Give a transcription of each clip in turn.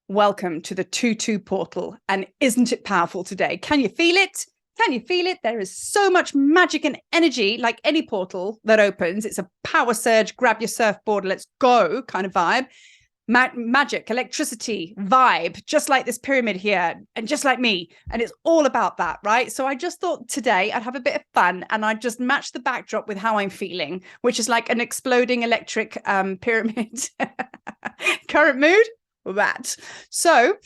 Welcome to the 2-2 portal. And isn't it powerful today? Can you feel it? Can you feel it? There is so much magic and energy, like any portal that opens. It's a power surge, grab your surfboard, let's go kind of vibe. Magic, electricity, vibe, just like this pyramid here, and just like me. And it's all about that, right? So I just thought today I'd have a bit of fun and I'd just match the backdrop with how I'm feeling, which is like an exploding electric pyramid. Current mood? That. So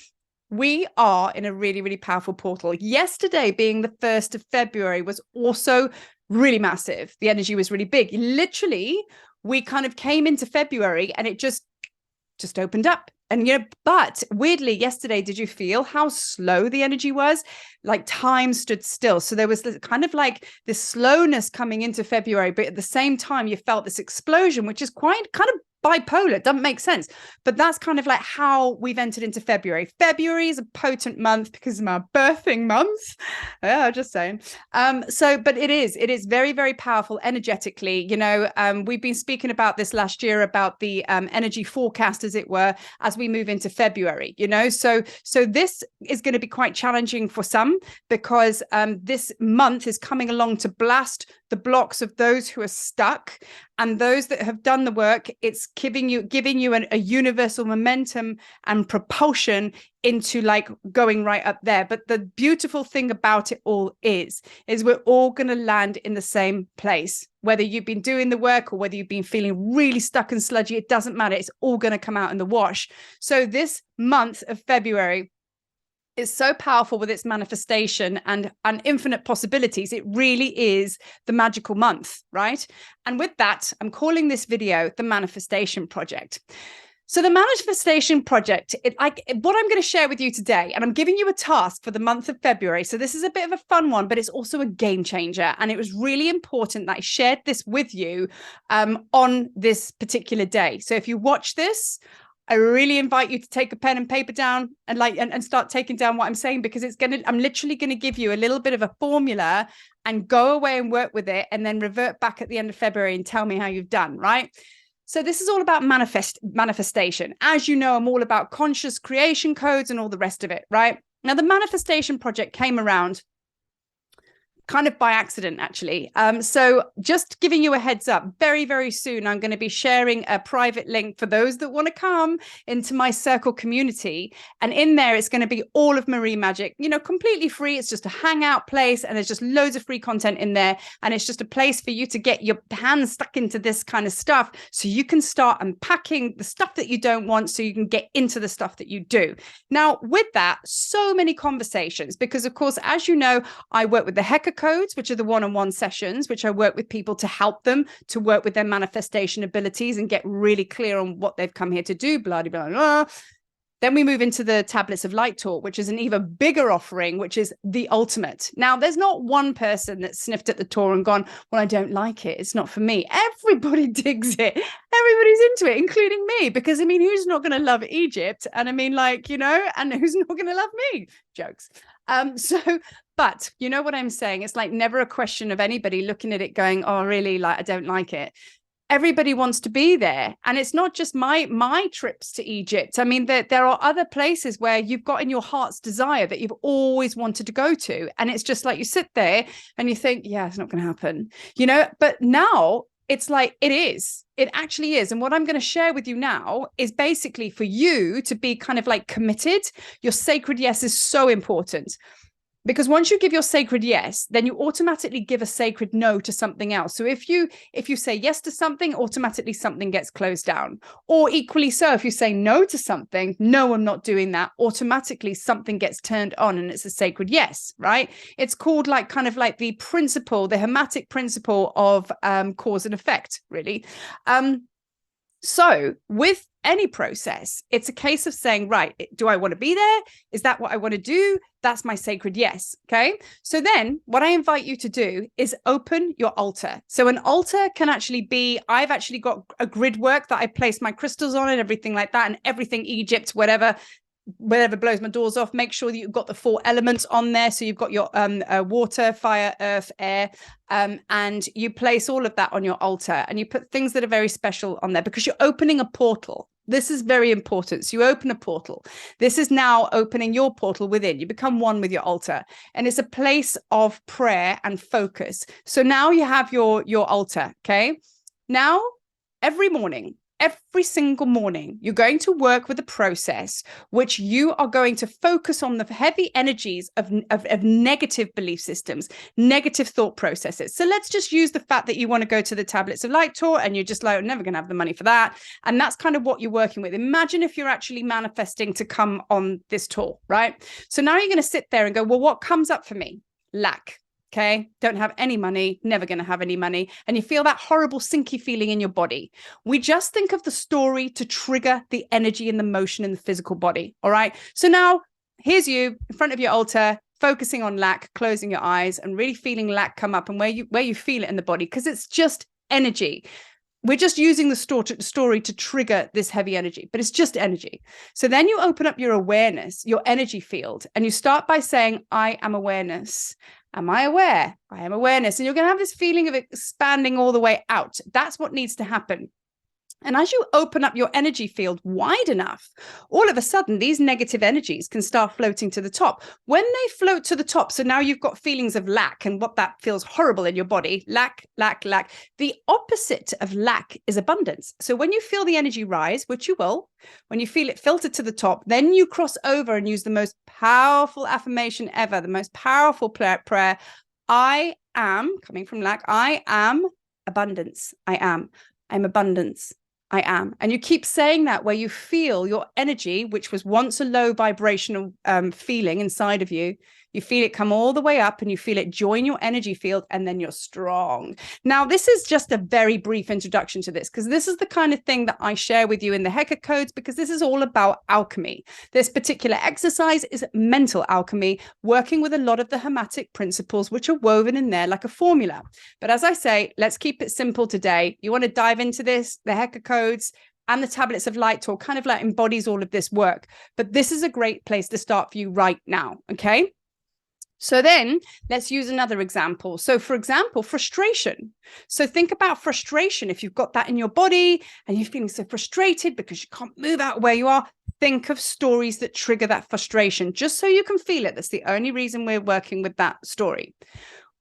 we are in a really, really powerful portal. Yesterday, being the 1st of February, was also really massive. The energy was really big. Literally, we kind of came into February and it just opened up. And, but weirdly, yesterday, did you feel how slow the energy was? Like time stood still. So there was this kind of like this slowness coming into February, but at the same time, you felt this explosion, which is quite kind of bipolar. It doesn't make sense, but that's kind of like how we've entered into February. February is a potent month because of my birthing month. Yeah, just saying. But it is very, very powerful energetically. We've been speaking about this last year about the energy forecast, as it were, as we move into February. So this is going to be quite challenging for some because this month is coming along to blast the blocks of those who are stuck, and those that have done the work. It's giving you a universal momentum and propulsion into like going right up there. But the beautiful thing about it all is we're all going to land in the same place. Whether you've been doing the work or whether you've been feeling really stuck and sludgy, it doesn't matter. It's all going to come out in the wash. So this month of February is so powerful with its manifestation and infinite possibilities. It really is the magical month, right? And with that, I'm calling this video the Manifestation Project. So the Manifestation Project, what I'm going to share with you today, and I'm giving you a task for the month of February. So this is a bit of a fun one, but it's also a game changer. And it was really important that I shared this with you on this particular day. So if you watch this, I really invite you to take a pen and paper down and start taking down what I'm saying, because I'm literally going to give you a little bit of a formula and go away and work with it and then revert back at the end of February and tell me how you've done, right? So this is all about manifestation. As you know, I'm all about conscious creation codes and all the rest of it, right? Now, the Manifestation Project came around kind of by accident, actually. So just giving you a heads up, very, very soon, I'm going to be sharing a private link for those that want to come into my circle community. And in there, it's going to be all of Marie Magic, completely free. It's just a hangout place. And there's just loads of free content in there. And it's just a place for you to get your hands stuck into this kind of stuff so you can start unpacking the stuff that you don't want so you can get into the stuff that you do. Now, with that, so many conversations, because of course, as you know, I work with the Heka codes, which are the one-on-one sessions, which I work with people to help them to work with their manifestation abilities and get really clear on what they've come here to do, blah, blah, blah, blah. Then we move into the Tablets of Light talk, which is an even bigger offering, which is the ultimate. Now, there's not one person that sniffed at the tour and gone, well, I don't like it. It's not for me. Everybody digs it. Everybody's into it, including me, because who's not going to love Egypt? And and who's not going to love me? Jokes. But you know what I'm saying? It's like never a question of anybody looking at it going, oh, really? Like, I don't like it. Everybody wants to be there. And it's not just my trips to Egypt. There are other places where you've got in your heart's desire that you've always wanted to go to. And it's just like you sit there and you think, yeah, it's not going to happen, but now it's like it actually is. And what I'm going to share with you now is basically for you to be kind of like committed. Your sacred yes is so important. Because once you give your sacred yes, then you automatically give a sacred no to something else. So if you say yes to something, automatically something gets closed down. Or equally so, if you say no to something, no, I'm not doing that, automatically something gets turned on and it's a sacred yes, right? It's called kind of like the hermetic principle of cause and effect, really. So with any process, it's a case of saying, right, do I want to be there? Is that what I want to do? That's my sacred yes. Okay. So then what I invite you to do is open your altar. So an altar can actually be, I've actually got a grid work that I place my crystals on and everything like that, and everything Egypt, whatever blows my doors off. Make sure that you've got the 4 elements on there. So you've got your water, fire, earth, air, and you place all of that on your altar and you put things that are very special on there because you're opening a portal. This is very important. So you open a portal. This is now opening your portal within. You become one with your altar, and it's a place of prayer and focus. So now you have your altar. Okay. Now, every single morning, you're going to work with a process which you are going to focus on the heavy energies of negative belief systems, negative thought processes. So let's just use the fact that you want to go to the Tablets of Light tour and you're just like, I'm never going to have the money for that. And that's kind of what you're working with. Imagine if you're actually manifesting to come on this tour, right? So now you're going to sit there and go, well, what comes up for me? Lack. Okay, don't have any money, never going to have any money. And you feel that horrible sinky feeling in your body. We just think of the story to trigger the energy and the motion in the physical body. All right. So now here's you in front of your altar, focusing on lack, closing your eyes and really feeling lack come up and where you feel it in the body, because it's just energy. We're just using the story to trigger this heavy energy, but it's just energy. So then you open up your awareness, your energy field, and you start by saying, I am awareness. Am I aware? I am awareness. And you're going to have this feeling of expanding all the way out. That's what needs to happen. And as you open up your energy field wide enough, all of a sudden, these negative energies can start floating to the top. When they float to the top, so now you've got feelings of lack and what that feels horrible in your body, lack, lack, lack. The opposite of lack is abundance. So when you feel the energy rise, which you will, when you feel it filtered to the top, then you cross over and use the most powerful affirmation ever, the most powerful prayer. I am, coming from lack, I am abundance. I am. I'm abundance. I am. And you keep saying that where you feel your energy, which was once a low vibrational feeling inside of you, you feel it come all the way up and you feel it join your energy field, and then you're strong. Now, this is just a very brief introduction to this, because this is the kind of thing that I share with you in the Heka codes, because this is all about alchemy. This particular exercise is mental alchemy, working with a lot of the hermetic principles, which are woven in there like a formula. But as I say, let's keep it simple today. You want to dive into this, the Heka codes and the Tablets of Light tool kind of like embodies all of this work. But this is a great place to start for you right now. Okay. So then let's use another example. So for example, frustration. So think about frustration. If you've got that in your body and you're feeling so frustrated because you can't move out where you are, think of stories that trigger that frustration, just so you can feel it. That's the only reason we're working with that story.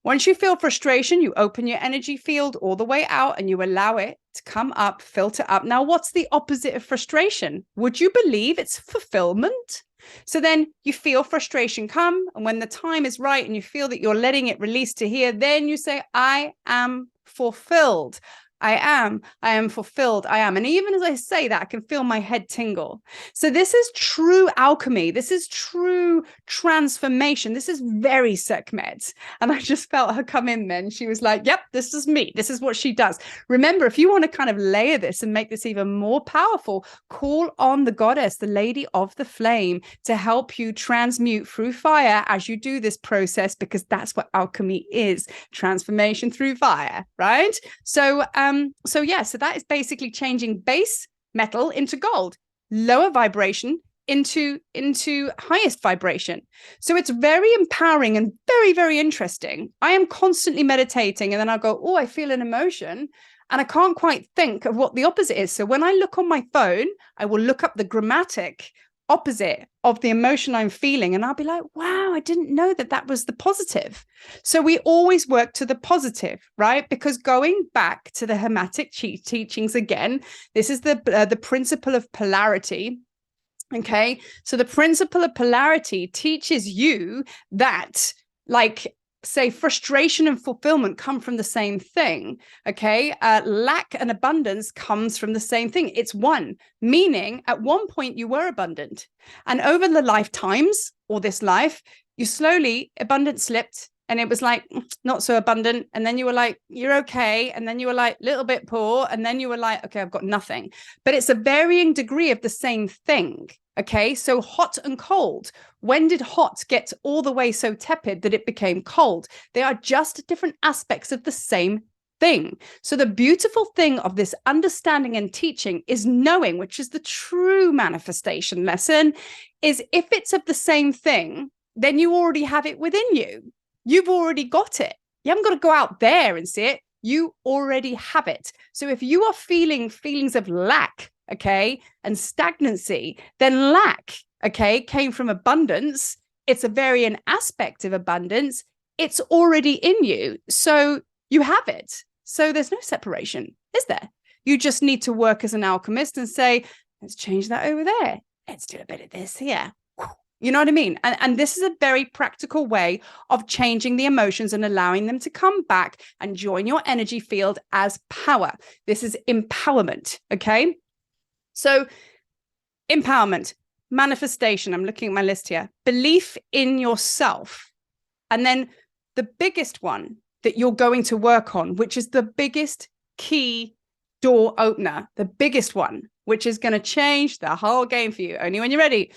Once you feel frustration, you open your energy field all the way out and you allow it to come up, filter up. Now, what's the opposite of frustration? Would you believe it's fulfillment? So then you feel frustration come, and when the time is right and you feel that you're letting it release to here, then you say, I am fulfilled. I am fulfilled. I am. And even as I say that, I can feel my head tingle. So this is true alchemy. This is true transformation. This is very Sekhmet. And I just felt her come in then. She was like, yep, this is me. This is what she does. Remember, if you want to kind of layer this and make this even more powerful, call on the goddess, the lady of the flame, to help you transmute through fire as you do this process, because that's what alchemy is, transformation through fire, right? So that is basically changing base metal into gold, lower vibration into highest vibration. So it's very empowering and very, very interesting. I am constantly meditating, and then I'll go, oh, I feel an emotion, and I can't quite think of what the opposite is. So when I look on my phone, I will look up the grammatic opposite of the emotion I'm feeling, and I'll be like, wow, I didn't know that that was the positive. So we always work to the positive, right? Because going back to the hermetic teachings again, this is the principle of polarity. Okay, so the principle of polarity teaches you that, like, say, frustration and fulfillment come from the same thing. Okay, lack and abundance comes from the same thing. It's one, meaning at one point you were abundant, and over the lifetimes or this life, you slowly abundance slipped, and it was like not so abundant, and then you were like, you're okay, and then you were like little bit poor, and then you were like, okay, I've got nothing. But it's a varying degree of the same thing. Okay, so hot and cold. When did hot get all the way so tepid that it became cold? They are just different aspects of the same thing. So the beautiful thing of this understanding and teaching is knowing, which is the true manifestation lesson, is if it's of the same thing, then you already have it within you. You've already got it. You haven't got to go out there and see it. You already have it. So if you are feeling feelings of lack, okay, and stagnancy, then lack, okay, came from abundance. It's a varying aspect of abundance. It's already in you. So you have it. So there's no separation, is there? You just need to work as an alchemist and say, let's change that over there. Let's do a bit of this here. You know what I mean? And this is a very practical way of changing the emotions and allowing them to come back and join your energy field as power. This is empowerment, okay? So empowerment, manifestation, I'm looking at my list here, belief in yourself. And then the biggest one that you're going to work on, which is the biggest key door opener, the biggest one, which is going to change the whole game for you, only when you're ready.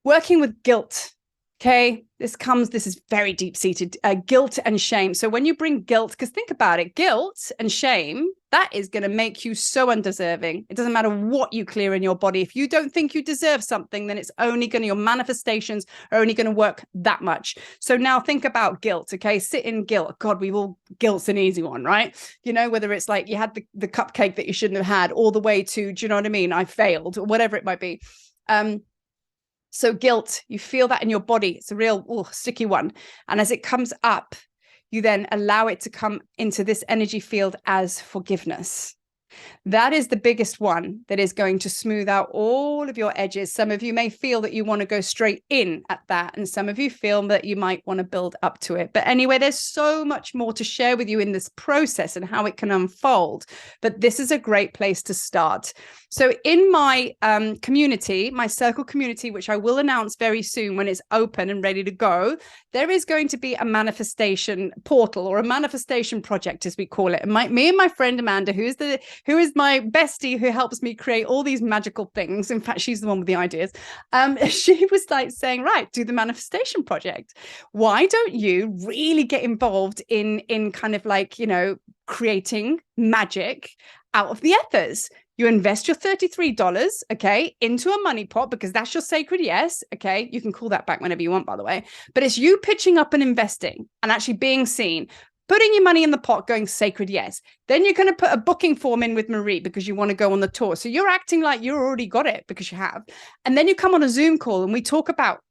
Working with guilt. Okay, this is very deep-seated, guilt and shame. So when you bring guilt, because think about it, guilt and shame, that is going to make you so undeserving. It doesn't matter what you clear in your body. If you don't think you deserve something, then it's only going to, your manifestations are only going to work that much. So now think about guilt, okay? Sit in guilt. God, guilt's an easy one, right? You know, whether it's like you had the cupcake that you shouldn't have had, all the way to, do you know what I mean? I failed, or whatever it might be. So guilt, you feel that in your body. It's a real sticky one. And as it comes up, you then allow it to come into this energy field as forgiveness. That is the biggest one that is going to smooth out all of your edges. Some of you may feel that you want to go straight in at that, and some of you feel that you might want to build up to it. But anyway, there's so much more to share with you in this process and how it can unfold. But this is a great place to start. So in my community, my circle community, which I will announce very soon when it's open and ready to go, there is going to be a manifestation portal, or a manifestation project, as we call it. And me and my friend Amanda, who is my bestie, who helps me create all these magical things. In fact, she's the one with the ideas. She was like saying, right, do the manifestation project. Why don't you really get involved in kind of like, you know, creating magic out of the ethers? You invest your $33, okay, into a money pot, because that's your sacred yes, okay? You can call that back whenever you want, by the way. But it's you pitching up and investing and actually being seen, putting your money in the pot, going sacred yes. Then you're going to put a booking form in with Marie because you want to go on the tour. So you're acting like you already got it because you have. And then you come on a Zoom call and we talk about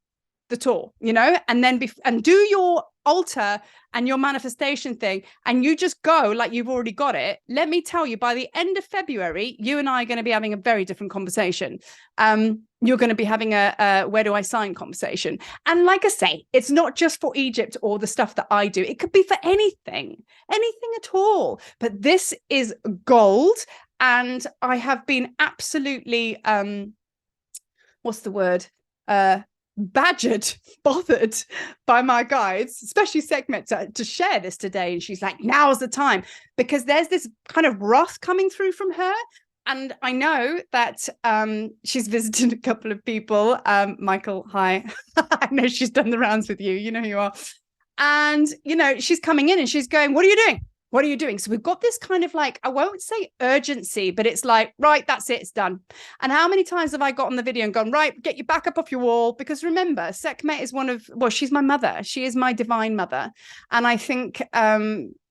the tour, you know, and then and do your altar and your manifestation thing, and you just go like you've already got it. Let me tell you, by the end of February, you and I are going to be having a very different conversation. You're going to be having a where do I sign conversation. And like I say, it's not just for Egypt or the stuff that I do. It could be for anything at all. But this is gold. And I have been absolutely, what's the word? Bothered by my guides, especially Sekhmet, to share this today. And she's like, now's the time, because there's this kind of wrath coming through from her. And I know that she's visited a couple of people. Michael, hi. I know she's done the rounds with you. You know who you are. And, you know, she's coming in and she's going, what are you doing? What are you doing? So we've got this kind of like, I won't say urgency, but it's like, right, that's it, it's done. And how many times have I got on the video and gone, right, get your back up off your wall? Because remember, Sekhmet is she's my mother. She is my divine mother. And I think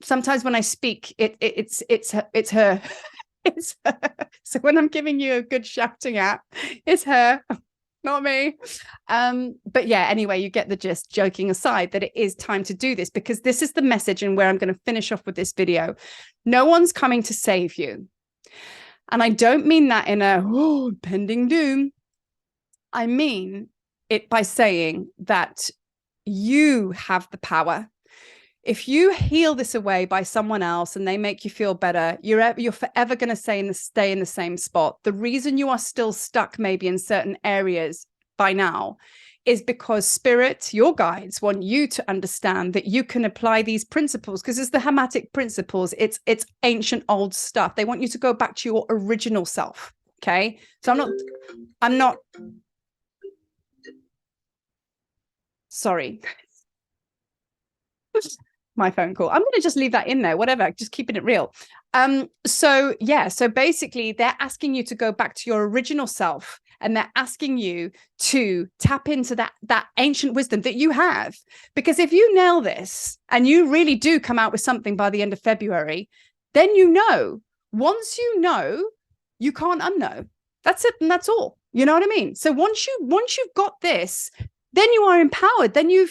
sometimes when I speak, it's her. It's her. So when I'm giving you a good shouting at, it's her. Not me. But yeah, anyway, you get the gist, joking aside, that it is time to do this, because this is the message, and where I'm going to finish off with this video. No one's coming to save you. And I don't mean that in a pending doom. I mean it by saying that you have the power. If you heal this away by someone else and they make you feel better, you're forever going to stay in the same spot. The reason you are still stuck maybe in certain areas by now is because spirit, your guides, want you to understand that you can apply these principles, because it's the Hermetic principles. It's ancient old stuff. They want you to go back to your original self. Okay. So I'm not sorry. My phone call. I'm going to just leave that in there, whatever, just keeping it real. So basically they're asking you to go back to your original self, and they're asking you to tap into that ancient wisdom that you have. Because if you nail this and you really do come out with something by the end of February, then once you know, you can't unknow. That's it, and that's all. You know what I mean? So once you've got this, then you are empowered. Then you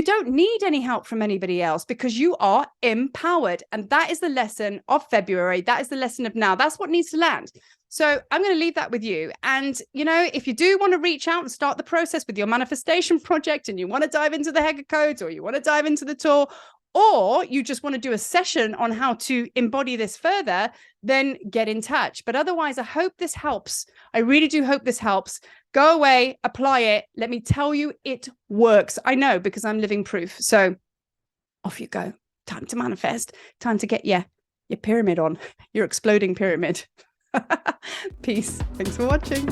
don't need any help from anybody else because you are empowered. And that is the lesson of February. That is the lesson of now. That's what needs to land. So I'm going to leave that with you. And, you know, if you do want to reach out and start the process with your manifestation project, and you want to dive into the Heka codes, or you want to dive into the tour, or you just want to do a session on how to embody this further, then get in touch. But otherwise, I hope this helps. I really do hope this helps. Go away, apply it. Let me tell you, it works. I know, because I'm living proof. So off you go. Time to manifest. Time to get your pyramid on, your exploding pyramid. Peace. Thanks for watching.